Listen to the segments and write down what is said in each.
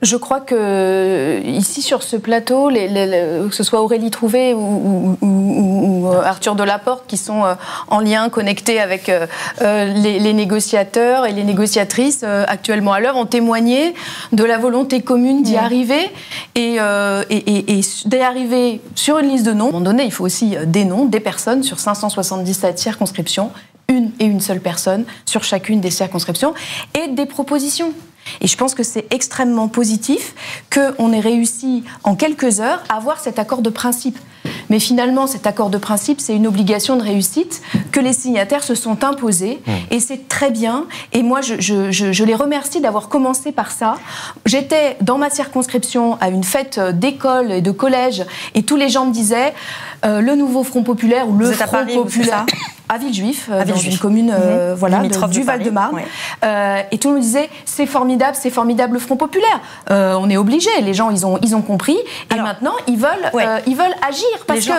Je crois que ici sur ce plateau, que ce soit Aurélie Trouvé ou Arthur Delaporte, qui sont en lien, connectés avec les négociateurs et les négociatrices actuellement à l'œuvre, ont témoigné de la volonté commune d'y arriver et d'y arriver sur une liste de noms. À un moment donné, il faut aussi des noms, des personnes sur 577 circonscriptions, une seule personne sur chacune des circonscriptions, et des propositions. Et je pense que c'est extrêmement positif qu'on ait réussi en quelques heures à avoir cet accord de principe. Mais finalement, cet accord de principe, c'est une obligation de réussite que les signataires se sont imposés. Et c'est très bien. Et moi, je les remercie d'avoir commencé par ça. J'étais dans ma circonscription à une fête d'école et de collège, et tous les gens me disaient le nouveau Front Populaire ou le Front Populaire. À Villejuif, dans une commune du Val-de-Marne. Et tout le monde disait c'est formidable le Front Populaire. On est obligés, les gens ils ont compris. Et maintenant ils veulent agir parce que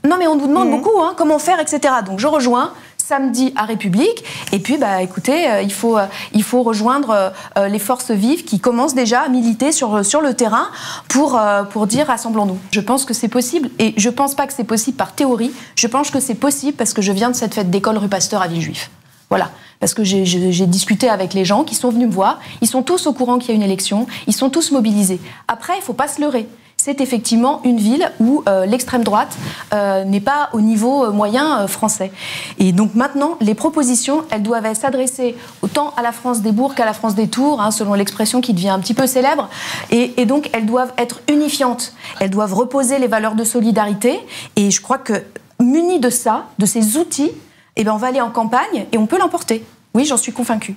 non mais on nous demande beaucoup comment faire, etc. Donc je rejoins samedi à République. Et puis, écoutez, il faut rejoindre les forces vives qui commencent déjà à militer sur le terrain pour dire rassemblons-nous. Je pense que c'est possible. Et je ne pense pas que c'est possible par théorie. Je pense que c'est possible parce que je viens de cette fête d'école rue Pasteur à Villejuif. Voilà. Parce que j'ai discuté avec les gens qui sont venus me voir. Ils sont tous au courant qu'il y a une élection. Ils sont tous mobilisés. Après, il ne faut pas se leurrer. C'est effectivement une ville où l'extrême droite n'est pas au niveau moyen français. Et donc maintenant, les propositions, elles doivent s'adresser autant à la France des bourgs qu'à la France des tours, selon l'expression qui devient un petit peu célèbre. Et donc, elles doivent être unifiantes. Elles doivent reposer les valeurs de solidarité. Et je crois que, munis de ça, de ces outils, on va aller en campagne et on peut l'emporter. Oui, j'en suis convaincue.